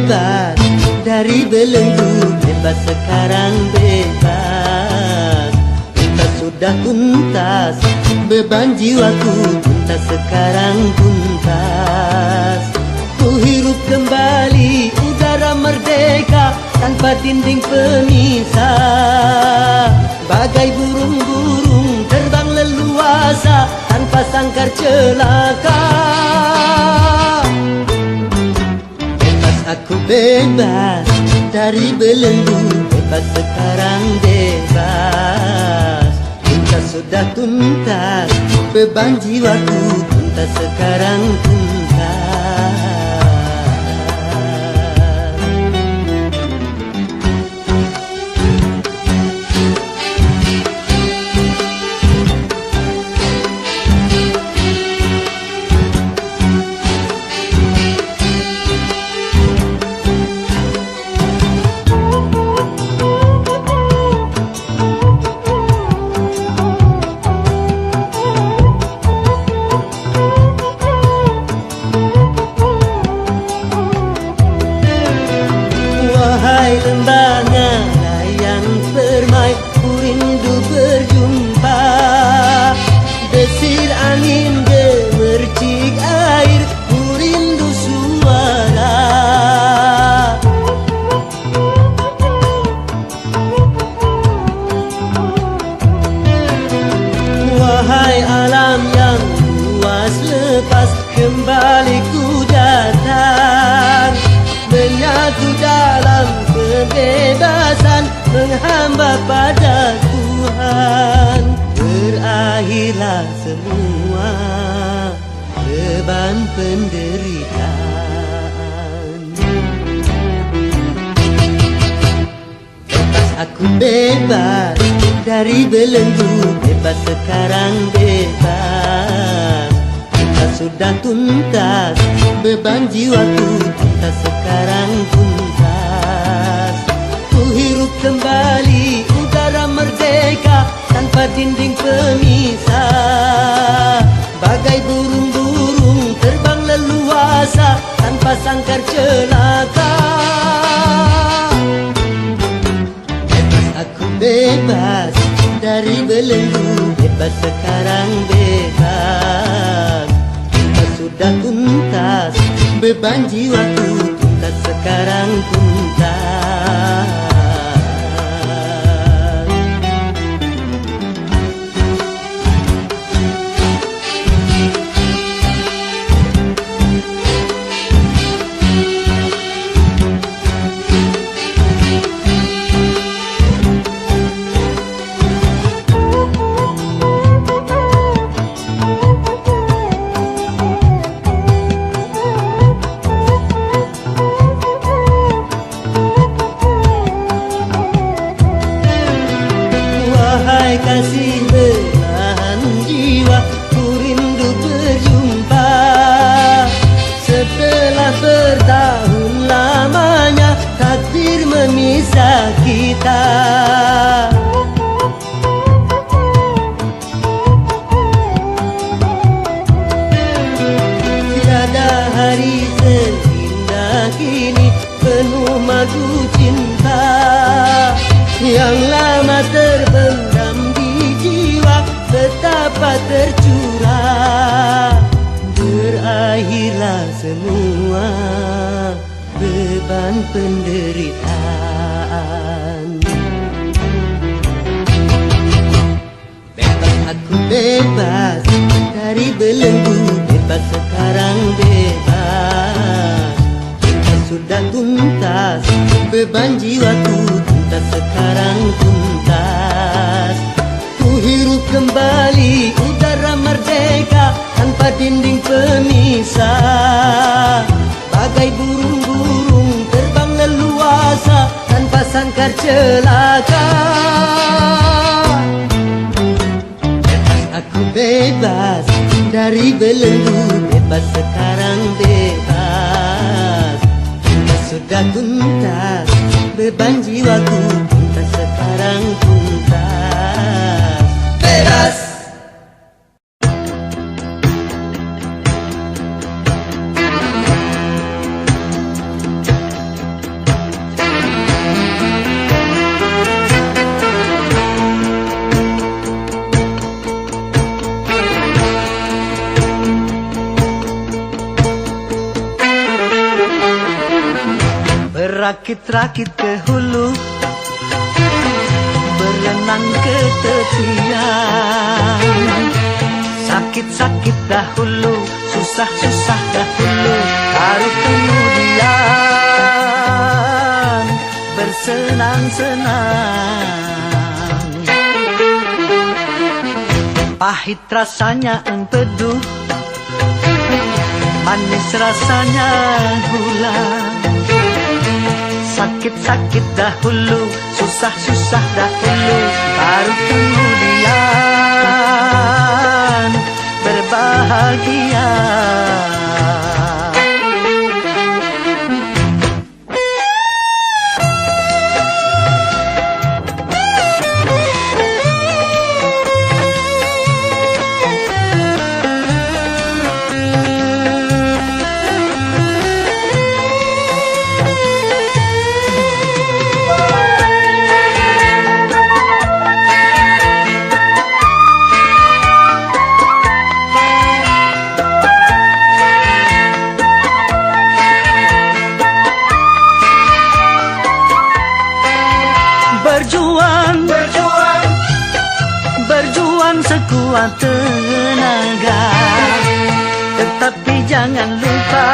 bebas dari belenggu, bebas sekarang bebas. Tuntas sudah tuntas, beban jiwaku tuntas sekarang tuntas. Ku hirup kembali udara merdeka tanpa dinding pemisah. Bagai burung-burung terbang leluasa tanpa sangkar celaka. Aku bebas dari belenggu, bebas sekarang bebas. Tuntas sudah tuntas, beban jiwaku tuntas sekarang tuntas. Lembahnya layang permai, ku rindu berjumpa. Desir angin gemercik air, ku rindu suara. Wahai alam yang luas lepas, kembali ku datang. Menyatu dalam kebebasan, menghamba pada Tuhan. Berakhirlah semua beban penderitaan. Lepas aku bebas dari belenggu, bebas sekarang bebas. Tuntas sudah tuntas, beban jiwaku tuntas sekarang tuntas. Ku hirup kembali udara merdeka tanpa dinding pemisah. Bagai burung-burung terbang leluasa tanpa sangkar celaka. Bebas aku bebas dari belenggu, bebas sekarang bebas. Tuntas sudah tuntas, beban jiwaku tuntas sekarang tuntas. Kasih belahan jiwa, ku rindu berjumpa. Setelah bertahun lamanya takdir memisah kita. Tiada hari seindah kini, penuh madu cinta. Yang lama terbendam di jiwa, betapa tercurah. Berakhirlah semua beban penderitaan. Bebas aku bebas dari belenggu, bebas sekarang bebas. Tuntas sudah tuntas, beban jiwaku tuntas sekarang tuntas. Ku hirup kembali udara merdeka tanpa dinding pemisah. Bagai burung-burung terbang leluasa tanpa sangkar celaka. Bebas aku bebas dari belenggu, bebas sekarang bebas. Tuntas sudah tuntas, beban jiwaku tuntas sekarang tuntas. Bebas. Berakit-rakit ke hulu, berenang ke tepian. Sakit-sakit dahulu, susah-susah dahulu, baru kemudian bersenang-senang. Pahit rasanya empedu, manis rasanya gula. Sakit-sakit dahulu, susah-susah dahulu, baru kemudian berbahagia. Berjuang sekuat tenaga, tetapi jangan lupa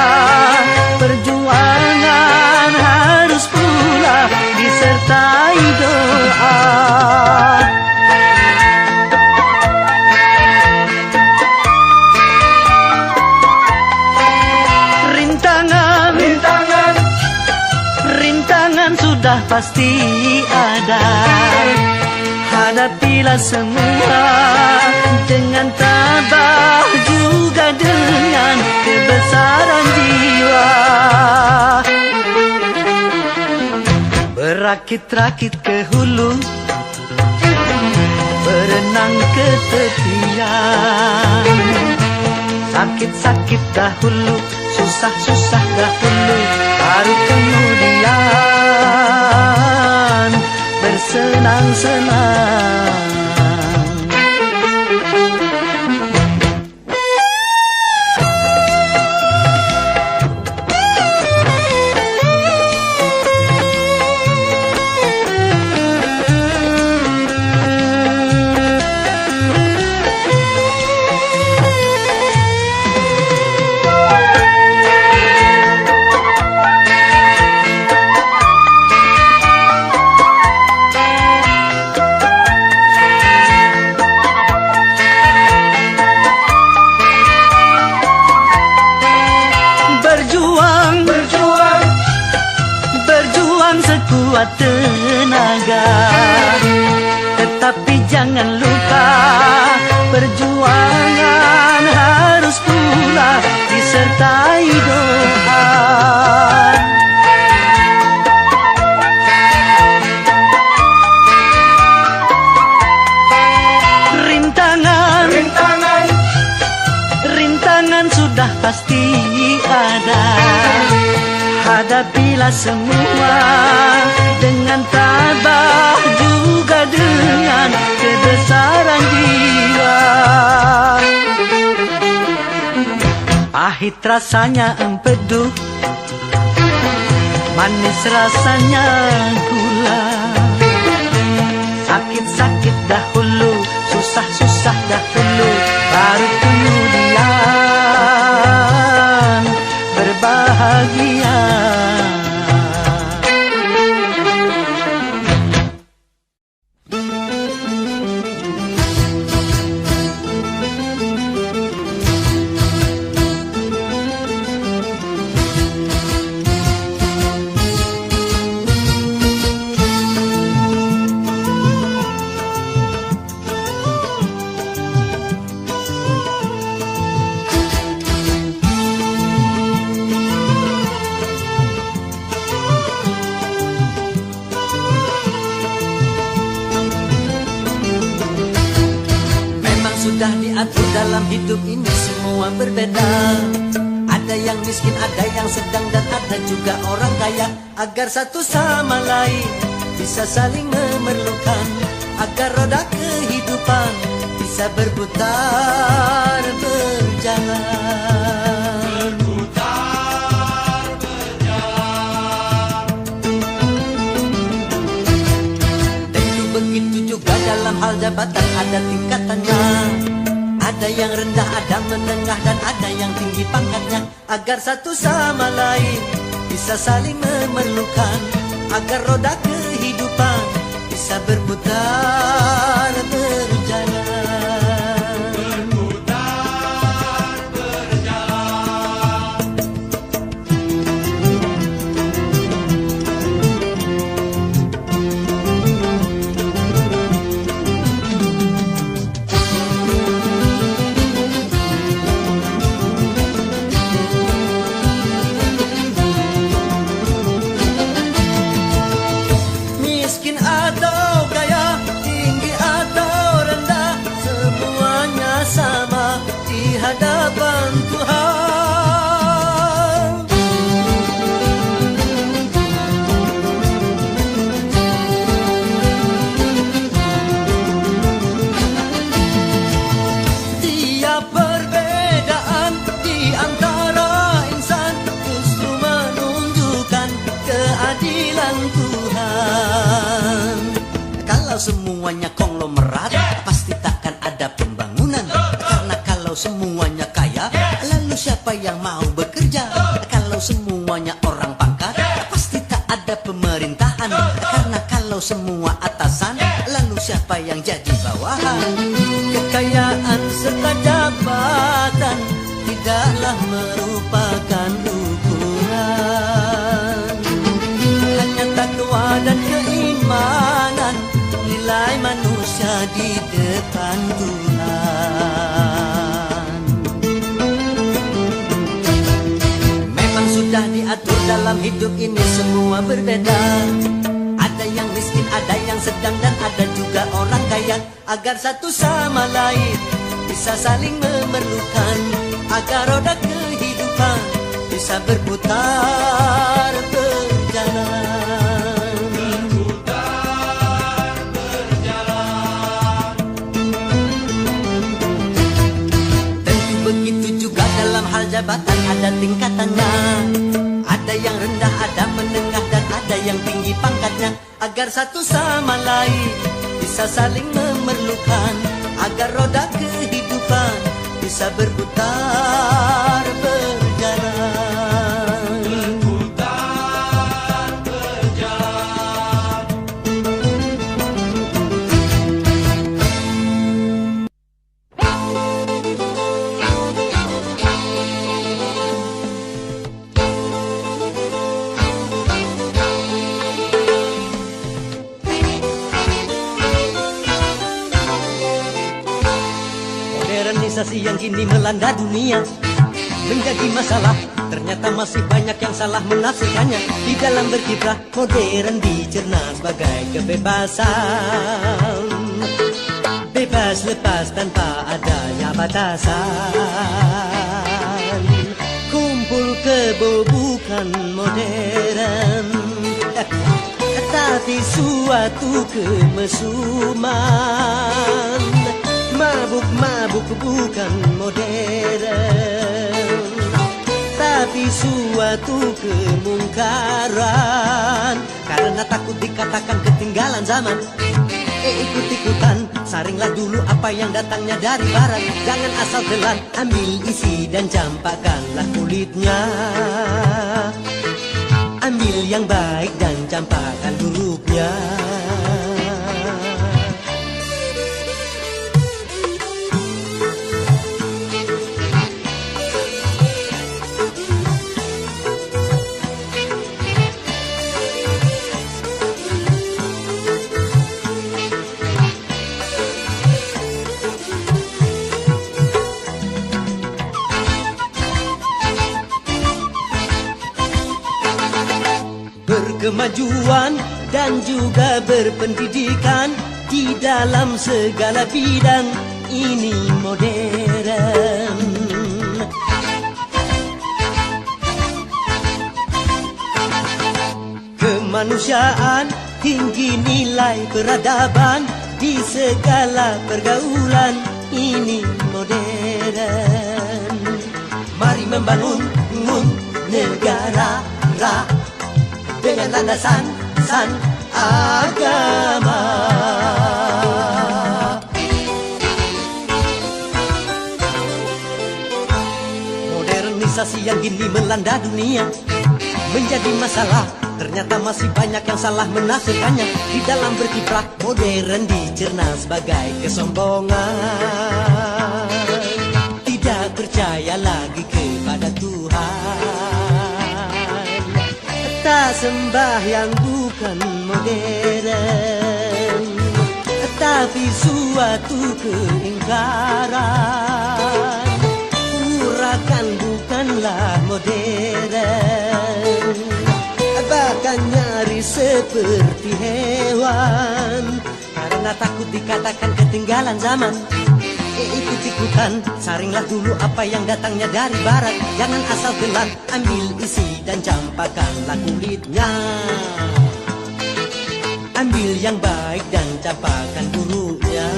perjuangan harus pula disertai doa. Rintangan sudah pasti ada. Hadapilah semua dengan tabah, juga dengan kebesaran jiwa. Berakit-rakit ke hulu, berenang ke tepian. Sakit-sakit dahulu, susah-susah dahulu, baru kemudian bersenang-senang. Sekuat tenaga, tetapi jangan lupa perjuangan harus pula disertai doa. Rintangan sudah pasti ada. Hadapilah semua dengan tabah, juga dengan kebesaran jiwa. Pahit rasanya empedu, manis rasanya gula. Sakit-sakit dahulu, susah-susah dahulu, baru kemudian berbahagia. Sudah diatur dalam hidup ini semua berbeda. Ada yang miskin, ada yang sedang, dan ada juga orang kaya. Agar satu sama lain bisa saling memerlukan, agar roda kehidupan bisa berputar berjalan. jabatan ada tingkatannya. Ada yang rendah, ada menengah, dan ada yang tinggi pangkatnya. Agar satu sama lain bisa saling memerlukan, agar roda kehidupan bisa berputar berjalan. Hadapan Tuhan, tiap perbedaan di antara insan justru menunjukkan keadilan Tuhan. Kalau semuanya konglomerat, pasti takkan ada pembangunan. Kalau semuanya kaya, lalu siapa yang mau bekerja? Kalau semuanya orang pangkat, pasti tak ada pemerintahan. Karena kalau semua atasan, lalu siapa yang jadi bawahan? Kekayaan serta jabatan tidaklah merupakan ukuran. Hanya takwa dan keimanan, nilai manusia di depan Tuhan. Sudah diatur dalam hidup ini semua berbeda. Ada yang miskin, ada yang sedang, dan ada juga orang kaya. Agar satu sama lain bisa saling memerlukan, agar roda kehidupan bisa berputar berjalan. Berputar berjalan. Tentu begitu juga dalam hal jabatan ada tingkatannya. Ada yang rendah, ada menengah, dan ada yang tinggi pangkatnya. Agar satu sama lain bisa saling memerlukan, agar roda kehidupan bisa berputar berjalan. Berputar berjalan. Modernisasi yang kini melanda dunia menjadi masalah. Ternyata masih banyak yang salah menafsirkannya. Di dalam berkiprah modern dicerna sebagai kebebasan, bebas lepas tanpa adanya batasan. Kumpul kebo bukan modern, tapi suatu kemesuman. Mabuk-mabuk bukan modern, tapi suatu kemungkaran. Karena takut dikatakan ketinggalan zaman, ikut-ikutan, saringlah dulu apa yang datangnya dari barat. Jangan asal telan, ambil isi dan campakkanlah kulitnya. Ambil yang baik dan campakkan buruknya. Kemajuan dan juga berpendidikan di dalam segala bidang ini modern. Kemanusiaan, tinggi nilai peradaban di segala pergaulan ini modern. Mari membangun negara dengan landasan agama. modernisasi yang kini melanda dunia menjadi masalah. Ternyata masih banyak yang salah menafsirkannya. Di dalam berkiprah modern dicerna sebagai kesombongan. Tidak percaya lagi kepada Tuhan. Tak sembahyang bukan modern, tapi suatu keingkaran. Urakan bukanlah modern, bahkan nyaris seperti hewan. Karena takut dikatakan ketinggalan zaman, ikut-ikutan, saringlah dulu apa yang datangnya dari barat. Jangan asal telan, ambil isi dan campakkanlah kulitnya. Ambil yang baik dan campakkan buruknya.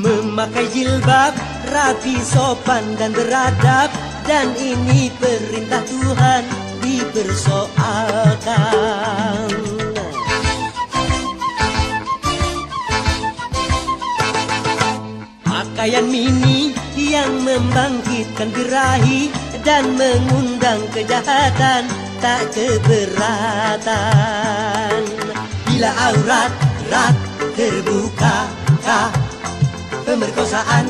Memakai jilbab, rapi, sopan dan beradab, dan ini perintah Tuhan dipersoalkan. Pakaian mini yang membangkitkan birahi dan mengundang kejahatan, tak keberatan. Bila aurat terbuka, pemerkosaan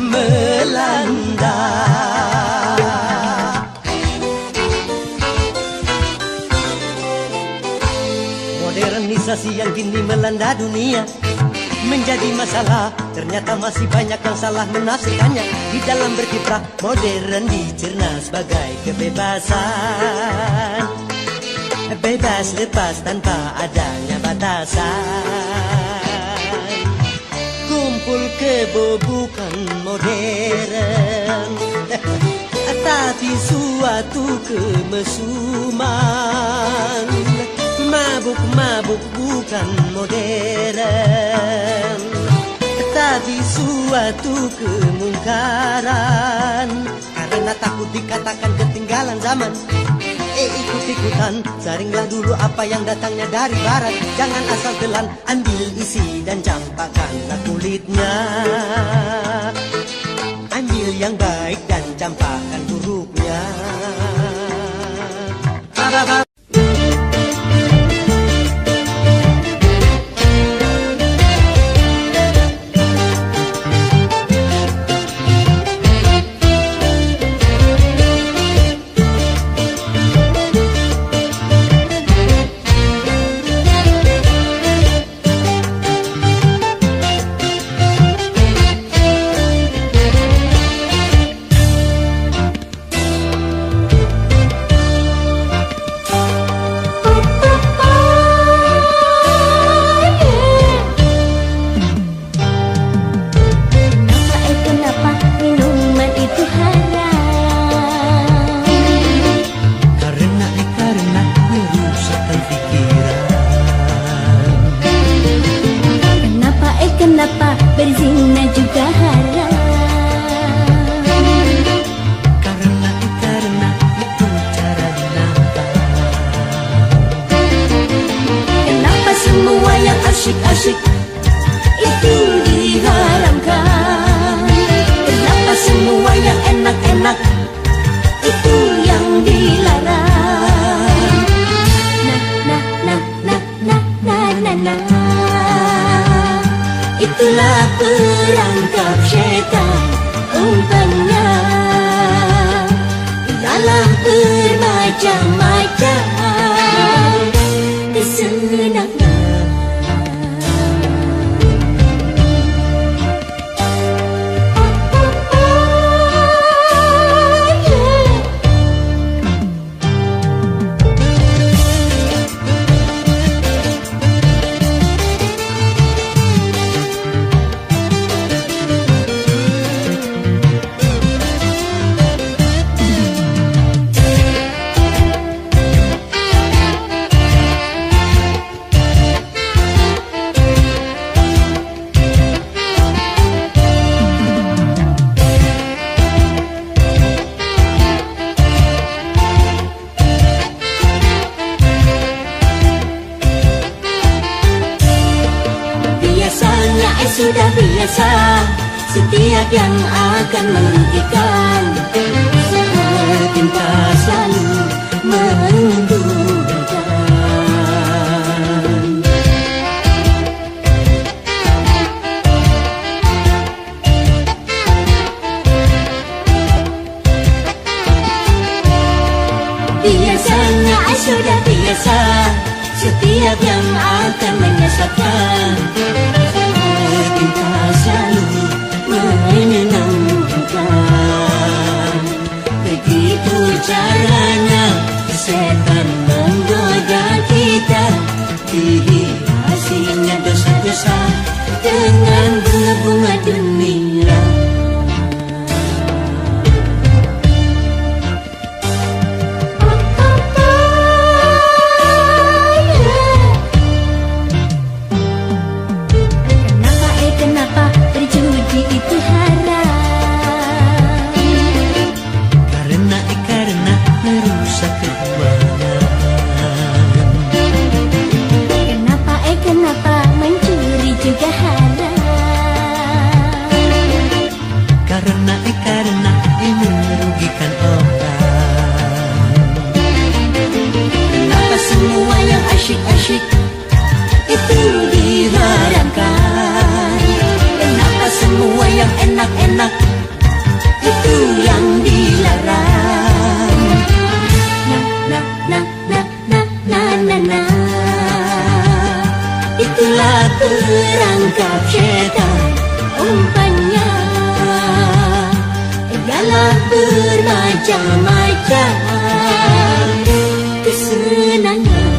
melanda. Modernisasi yang kini melanda dunia menjadi masalah. Ternyata masih banyak yang salah menafsirkannya. Di dalam berkiprah modern dicerna sebagai kebebasan. Bebas lepas tanpa adanya batasan. Kumpul kebo bukan modern, tapi suatu kemesuman. Mabuk-mabuk bukan modern, tapi suatu kemungkaran. Karena takut dikatakan ketinggalan zaman, ikut-ikutan, saringlah dulu apa yang datangnya dari barat. Jangan asal telan, ambil isi dan campakkanlah kulitnya. Ambil yang baik dan campakkan buruknya. setiap yang akan merugikan. Cinta selalu menguntungkan. Biasanya sudah biasa, setiap yang akan menyesatkan. Cinta selalu menyenangkan. Begitu caranya setan menggoda kita, dihiasinya dosa-dosa dengan bunga-bunga dunia. Kenapa berjudi itu haram? Karena merusak keuangan. Kenapa mencuri juga haram? Karena merugikan orang. Kenapa semua yang asyik-asyik itu diharamkan? Kenapa semua yang enak-enak itu yang dilarang? Na. Itulah perangkap syaitan, umpannya ialah bermacam-macam kesenangan.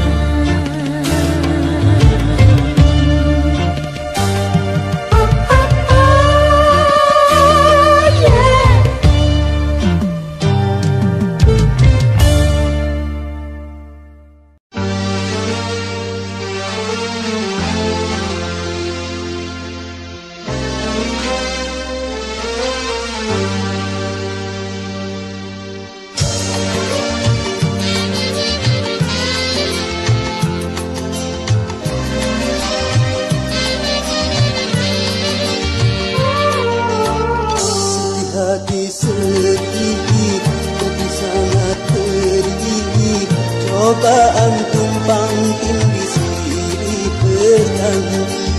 Cobaan tumpang tindih silih berganti.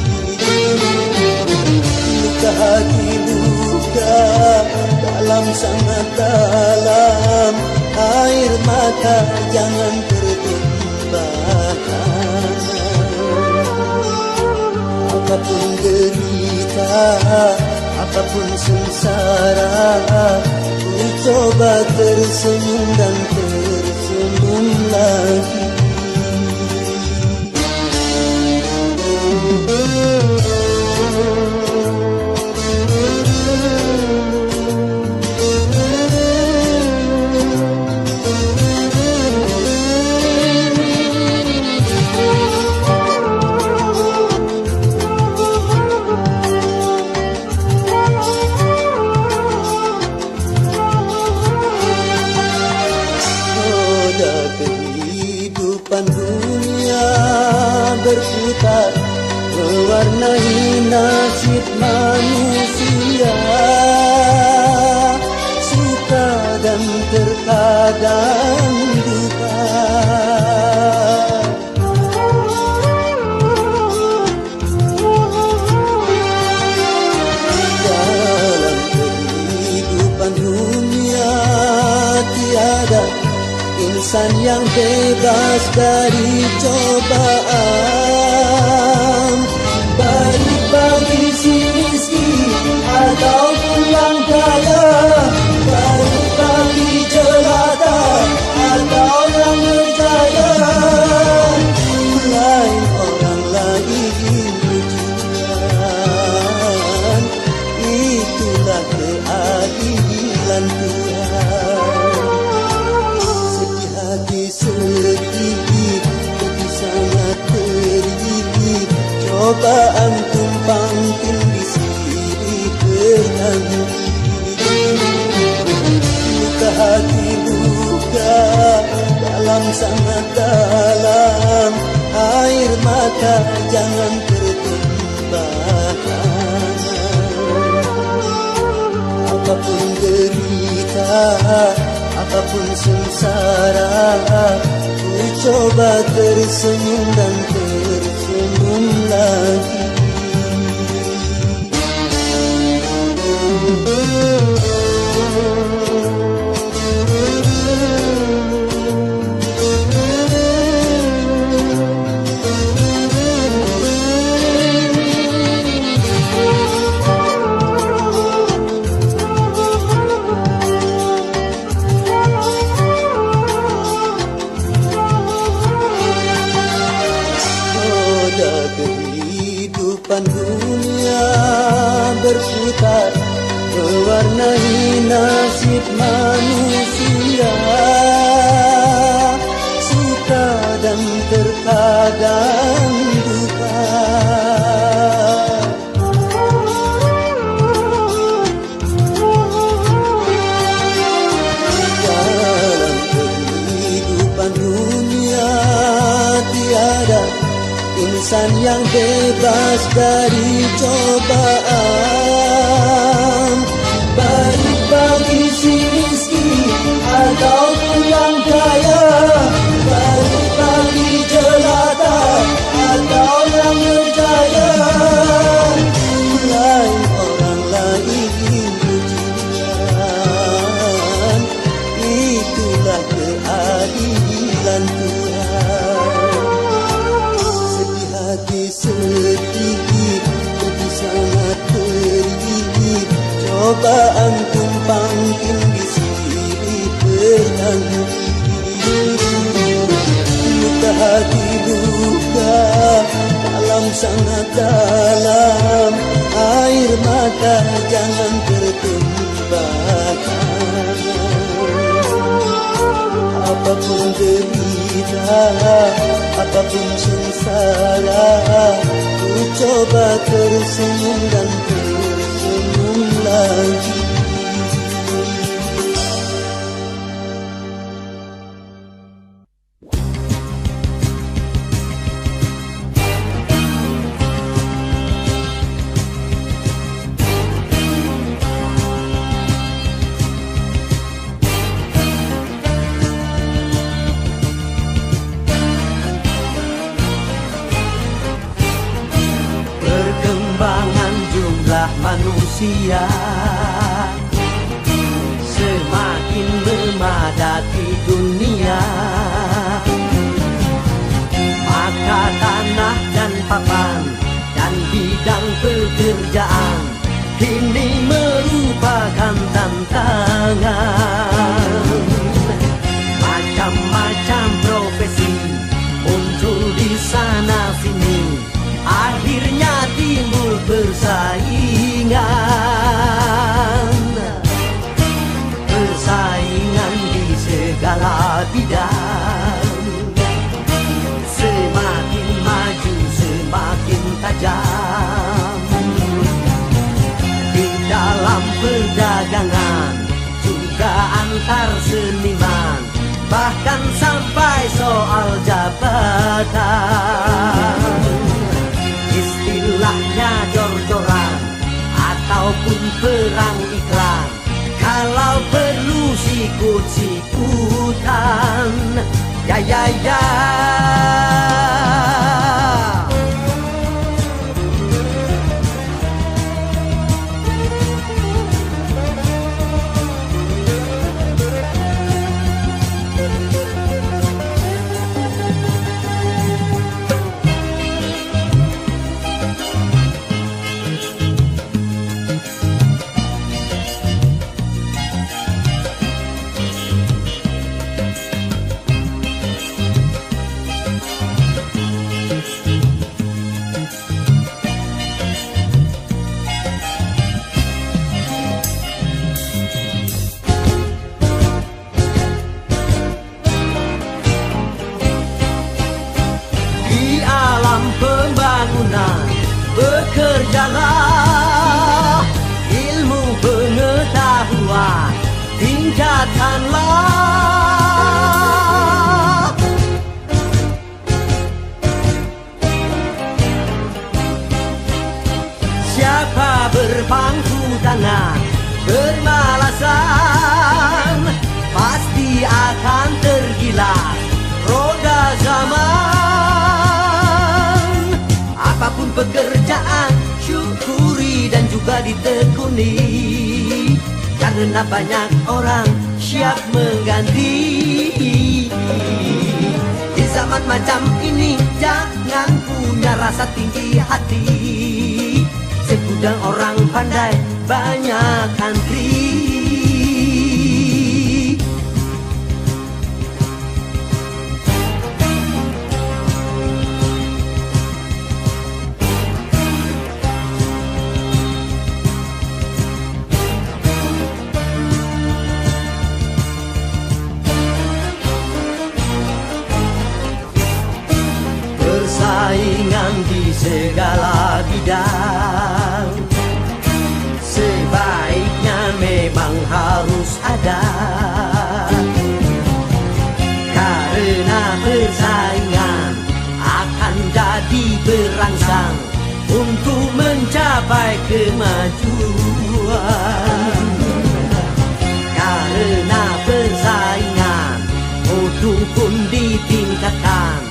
Luka hati luka dalam sangat dalam, air mata jangan tertumpahkan. Apapun derita, apapun sengsara, ku coba tersenyum dan tersenyum lagi. Berputar mewarnai nasib manusia, suka dan terkadang duka. Dalam kehidupan dunia tiada insan yang bebas dari cobaan, baik bagi si miskin ataupun yang kaya, baik bagi jelata atau yang berjaya. Lain orang lain ujian, itulah keadilan Tuhan. Sedih, tapi sangat pedih, cobaan tumpang tindih silih berganti. Luka hati luka dalam sangat dalam, air mata jangan tertumpahkan. Apapun derita, apapun sengsara, ku coba tersenyum dan tersenyum lagi. Kehidupan dunia berputar, mewarnai nasib manusia, suka dan terkadang duka. Dalam kehidupan dunia tiada insan yang bebas dari cobaan, baik bagi si miskin ataupun yang kaya, baik bagi jelata atau yang berjaya. Lain orang lain ujian, itulah keadilan Tuhan. Hati sedih, jadi sangat perih, cobaan tumpang tindih silih bertanding. Luka hati luka, dalam sangat dalam, air mata jangan tertumpahkan. Apapun derita, apapun sengsara, ku coba tersenyum dan tersenyum lagi. Manusia semakin memadati dunia, maka tanah dan papan dan bidang pekerjaan kini merupakan tantangan. Macam-macam profesi muncul di sana sini, akhirnya timbul persaingan di segala bidang. Semakin maju semakin tajam, di dalam perdagangan juga antar seniman, bahkan sampai soal jabatan. Istilahnya jor-joran ataupun perang iklan, kalau perlu sikut-sikutan, ya ya ya. mumpuni, karena banyak orang siap mengganti. Di zaman macam ini jangan punya rasa tinggi hati, segudang orang pandai banyak antri. Persaingan di segala bidang sebaiknya memang harus ada, karena persaingan akan jadi berangsang untuk mencapai kemajuan. Karena persaingan mutu pun ditingkatkan,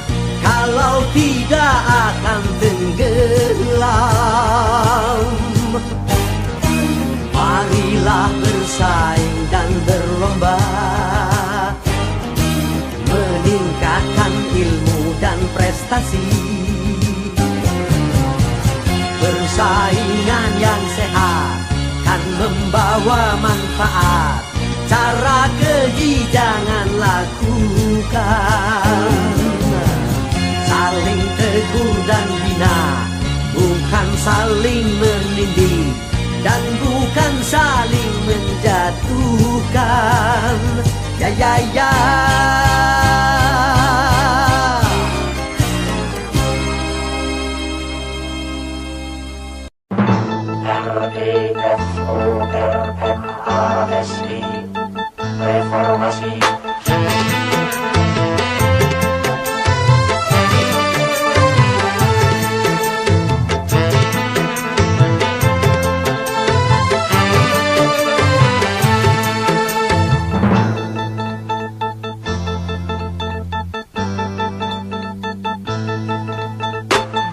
kalau tidak akan tenggelam. Marilah bersaing dan berlomba, meningkatkan ilmu dan prestasi. Persaingan yang sehat kan membawa manfaat, cara keji jangan lakukan. Saling tegur dan bina, bukan saling menindih, dan bukan saling menjatuhkan. Ya ya ya. Reformasi.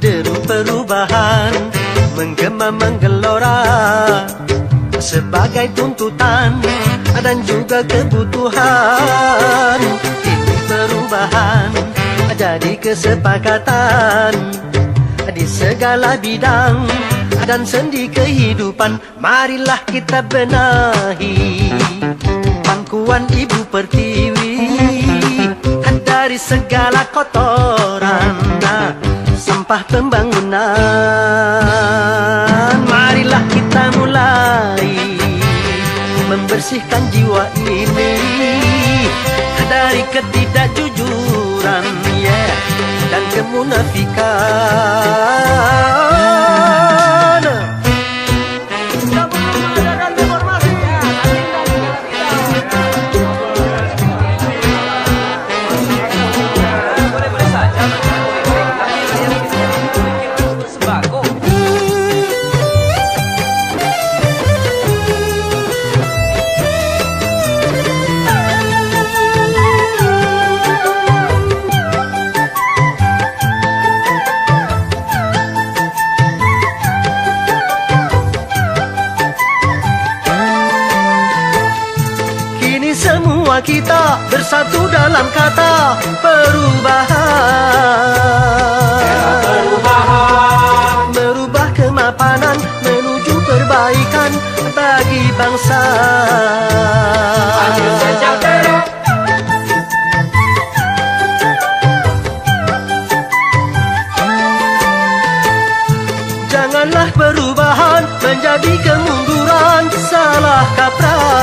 Deru perubahan menggema menggelora sebagai tuntutan dan juga kebutuhan. Ini perubahan jadi kesepakatan di segala bidang dan sendi kehidupan. Marilah kita benahi pangkuan Ibu Pertiwi dari segala kotoran sampah pembangunan. Marilah kita mulai membersihkan jiwa ini dari ketidakjujuran dan kemunafikan. Semua kita bersatu dalam kata perubahan. Merubah kemapanan menuju perbaikan bagi bangsa. Janganlah perubahan menjadi kemunduran, salah kaprah.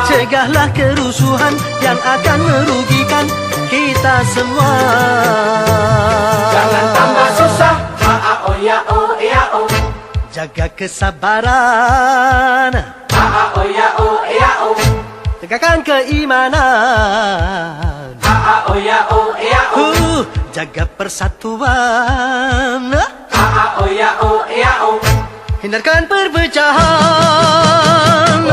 Cegahlah kerusuhan yang akan merugikan kita semua. Jangan tambah susah, a-a-o ya o ya o. Jaga kesabaran, a-a-o ya o ya o. tegakkan keimanan, a-a-o ya o ya o. Jaga persatuan, a-a-o ya o ya o. hindarkan perpecahan.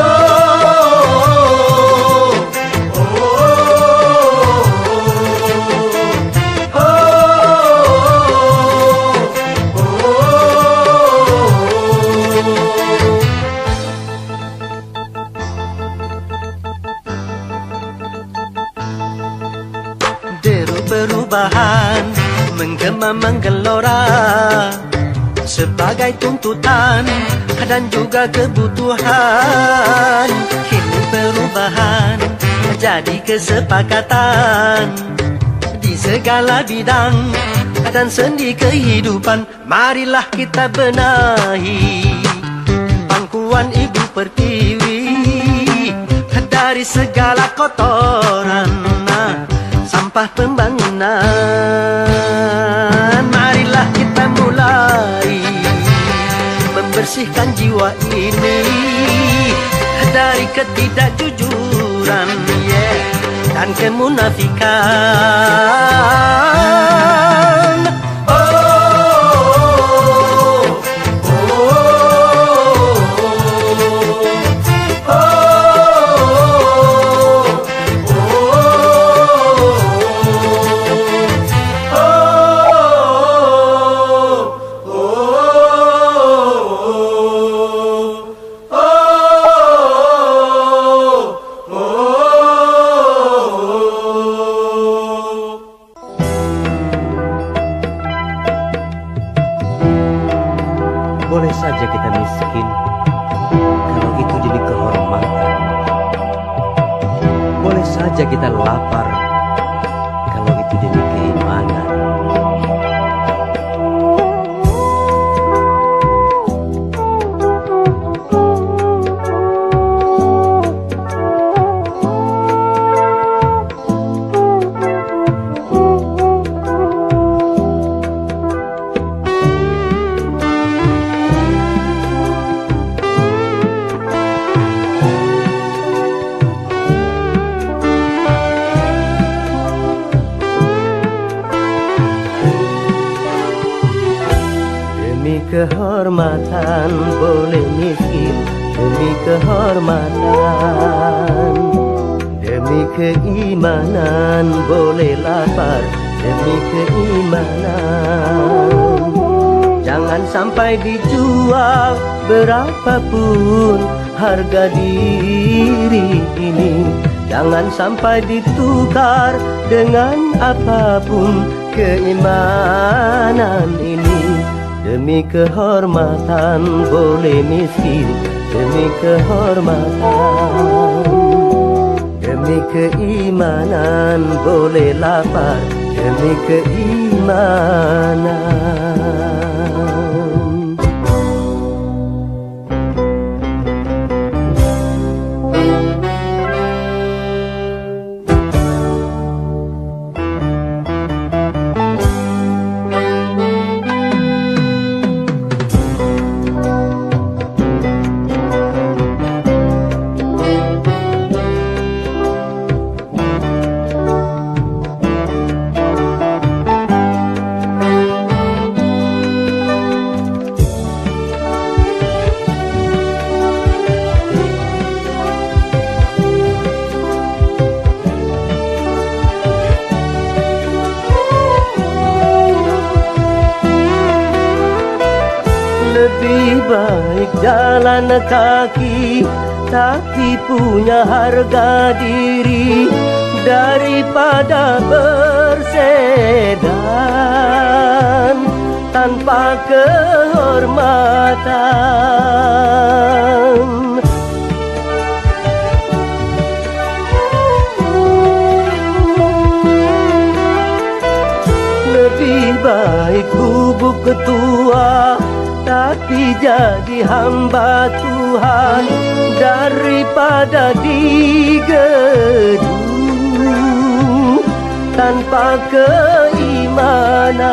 perubahan menggema menggelora sebagai tuntutan dan juga kebutuhan. Kini perubahan jadi kesepakatan di segala bidang dan sendi kehidupan. Marilah kita benahi pangkuan ibu pertiwi dari segala kotoran sampah pembangunan. Marilah kita mulai membersihkan jiwa ini dari ketidakjujuran dan kemunafikan. Boleh saja kita miskin kalau itu demi kehormatan. Boleh saja kita lapar kalau itu demi keimanan. Demi kehormatan boleh miskin, demi kehormatan. Demi keimanan boleh lapar, demi keimanan. Jangan sampai dijual berapapun harga diri ini. Jangan sampai ditukar dengan apapun keimanan ini. Demi kehormatan boleh miskin, demi kehormatan. Demi keimanan boleh lapar, demi keimanan. Lebih baik jalan kaki tapi punya harga diri daripada bersedan tanpa kehormatan. Lebih baik bubuk ketua tapi jadi hamba Tuhan daripada digedung tanpa keimanan.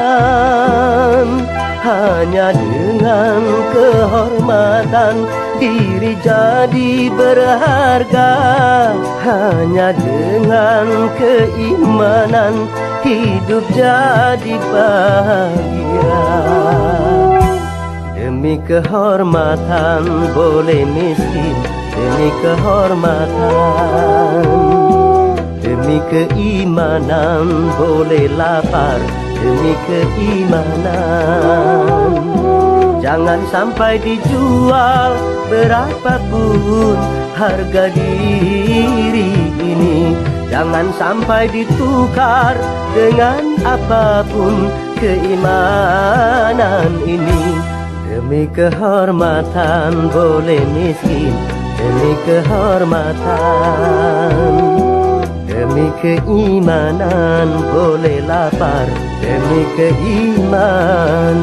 Hanya dengan kehormatan diri jadi berharga. Hanya dengan keimanan hidup jadi bahagia. Demi kehormatan boleh miskin, demi kehormatan. Demi keimanan boleh lapar, demi keimanan. Jangan sampai dijual berapapun harga diri ini. Jangan sampai ditukar dengan apapun keimanan ini. Demi kehormatan boleh miskin, demi kehormatan. Demi keimanan boleh lapar, demi keimanan.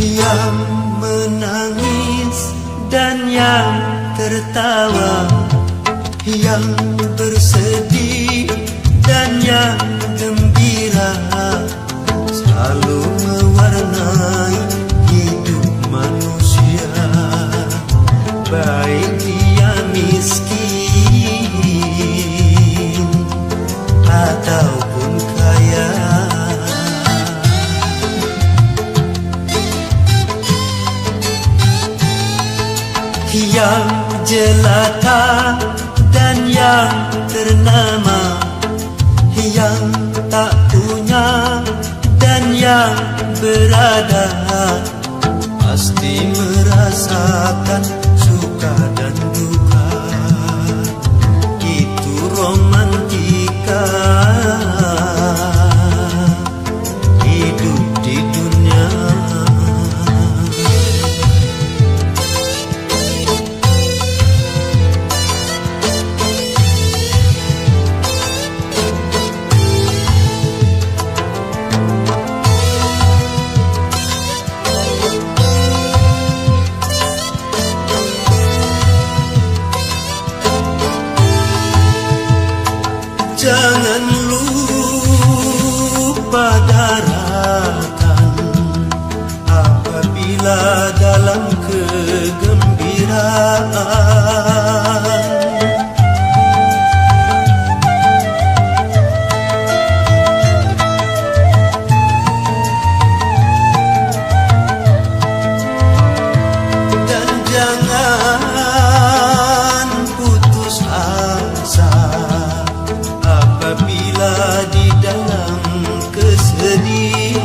Yang menangis dan yang tertawa, yang bersedih dan yang gembira, selalu mewarnai hidup manusia. Baik dia miskin ataupun kaya. Yang jelata dan yang ternama, yang tak punya dan yang berada, pasti merasakan suka dan duka. Itu romantika hidup di dunia. Jangan lupa darahkan apabila dalam kegembiraan. Dan jangan putus asa apabila di dalam kesedihan.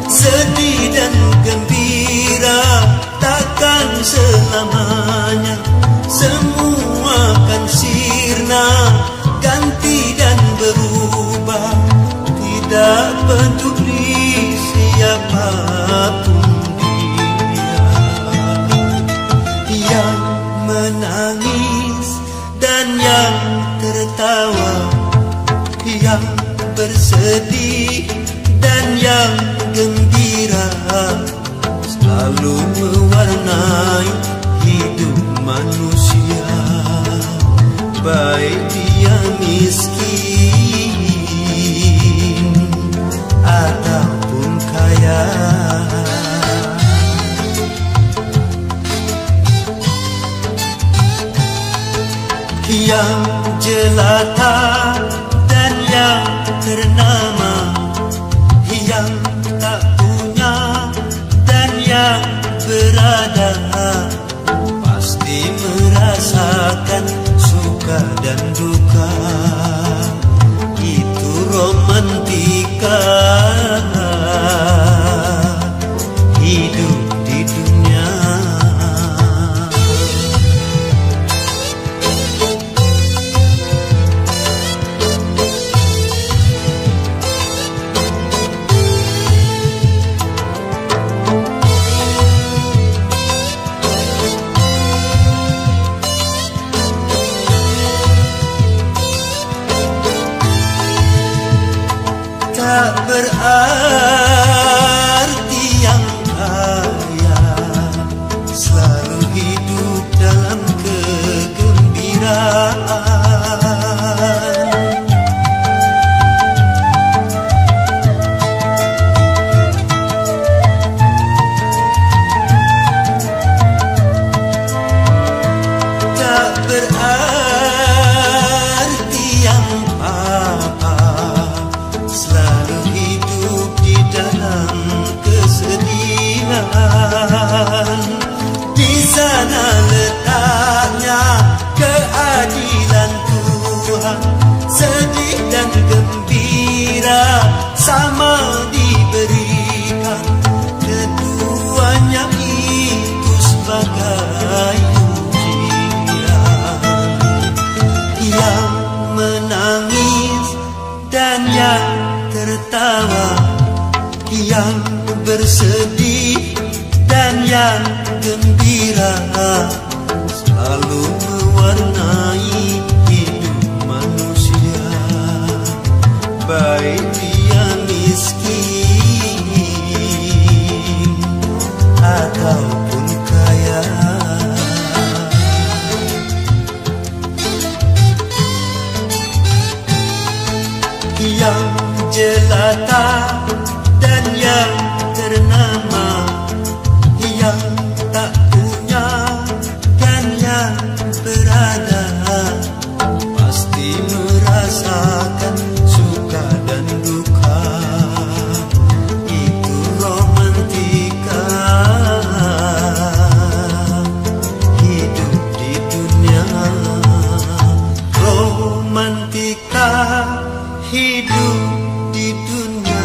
Sedih dan gembira takkan selamanya, semua kan sirna, ganti dan berubah. Tidak peduli siapapun dia. Yang menangis dan yang tertawa, yang bersedih dan yang gembira, selalu mewarnai hidup manusia. Baik dia miskin ataupun kaya. Yang jelata dan yang ternama, yang tak punya dan yang berada, pasti merasakan suka dan duka. Itu romantika tak berarti yang kaya selalu hidup dalam kegembiraan. Tak berarti yang papa selalu hidup di dalam kesedihan. Di sana letaknya keadilan Tuhan, sedih dan gembira sama diberikan. Keduanya itu sebagai ujian. Yang menangis dan yang tertawa, yang bersedih dan yang gembira, selalu mewarnai hidup manusia. Baik dia miskin ataupun kaya. Yang jelata dan yang ternama, yang tak punya dan yang berada, pasti merasakan suka dan duka. Itu romantika hidup di dunia. Romantika hidup di dunia.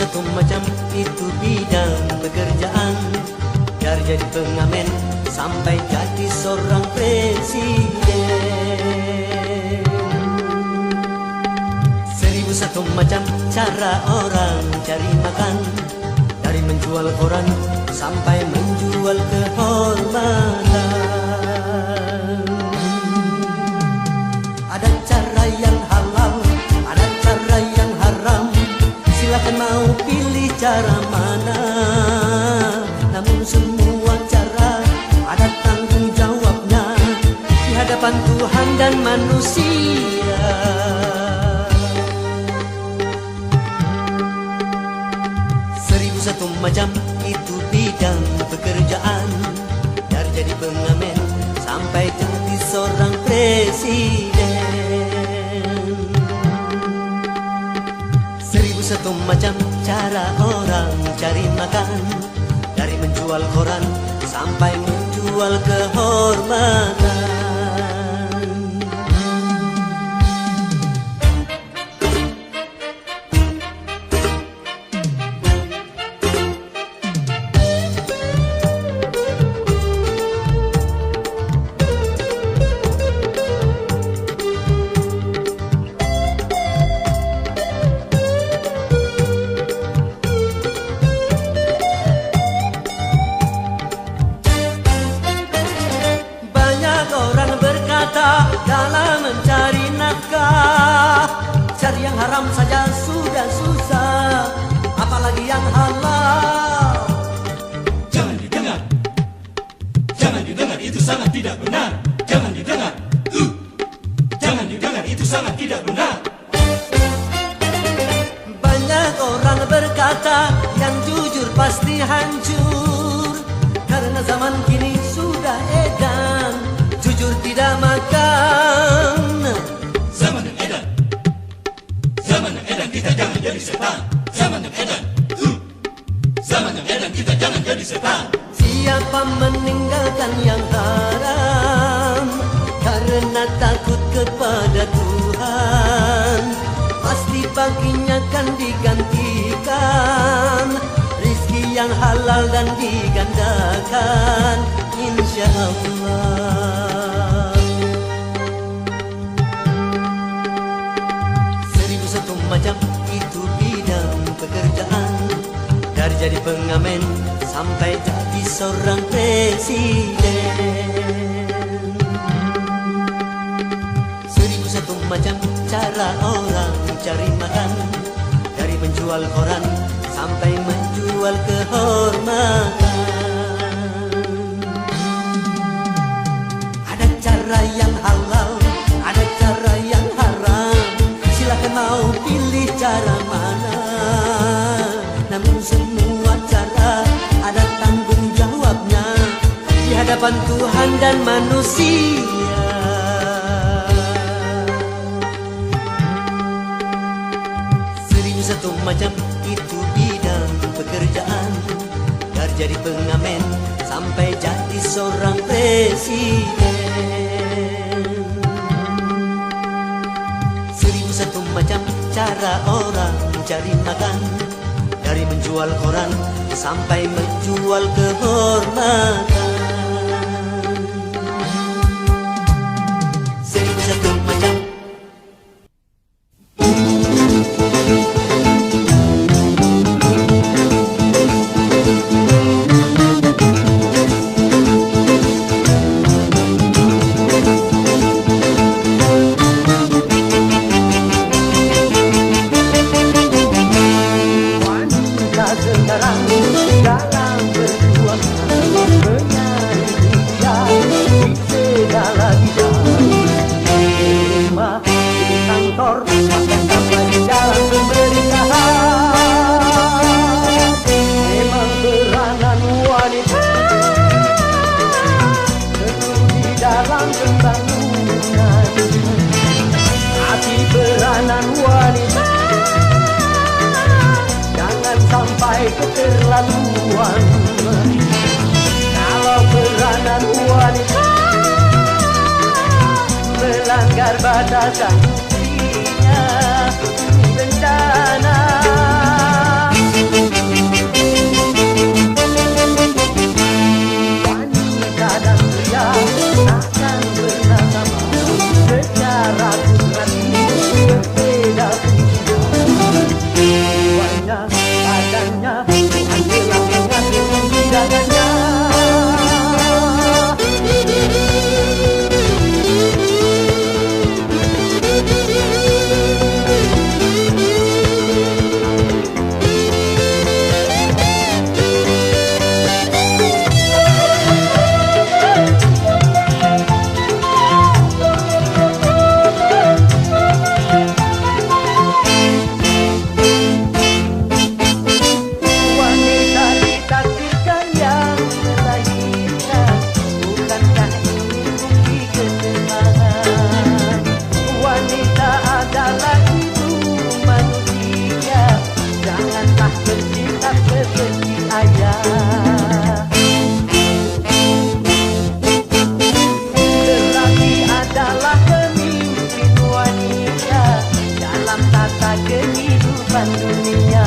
Satu macam itu bidang pekerjaan, dari jadi pengamen sampai jadi seorang presiden. 1001 macam cara orang cari makan, dari menjual koran sampai menjual kehormatan. Ada cara yang halal, ada cara yang haram. Silakan mau pilih cara mana, namun semua cara ada tanggung jawabnya di hadapan Tuhan dan manusia. 1001 macam itu bidang pekerjaan, dari jadi pengamen sampai jadi seorang presiden. 1001 macam cara orang cari makan, dari menjual koran sampai menjual kehormatan. Dalam mencari nafkah, cari yang haram saja sudah susah, apalagi yang halal. Jangan didengar, jangan didengar, itu sangat tidak benar. Jangan didengar, jangan didengar, itu sangat tidak benar. Banyak orang berkata yang jujur pasti hancur, karena zaman kini sudah edan jujur tidak makan. Zaman yang edan, zaman yang edan, kita jangan jadi setan. Zaman yang edan, zaman yang edan, kita jangan jadi setan. Siapa meninggalkan yang haram karena takut kepada Tuhan, pasti baginya akan digantikan, rizki yang halal dan digandakan, insya Allah. 1001 macam itu bidang pekerjaan, dari jadi pengamen sampai jadi seorang presiden. 1001 macam cara orang cari makan, dari menjual koran sampai menjual kehormatan. Ada cara yang halal, ada cara yang haram, silakan mau pilih cara mana. Namun semua cara ada tanggung jawabnya di hadapan Tuhan dan manusia. 1001 macam itu bidang pekerjaan, dari jadi pengamen sampai jadi seorang presiden. 1001 macam cara orang cari makan, dari menjual koran sampai menjual kehormatan. 1001 macam. Keterlaluan kalau peranan wanita melanggar batasan usianya, bencana. Wanita dan pria akan bersama secara kudrati, berbeda fungsinya. Jiwanya, badannya, Tuhan telah mengatur hidangannya. Lelaki adalah pemimpin wanita dalam tata kehidupan dunia.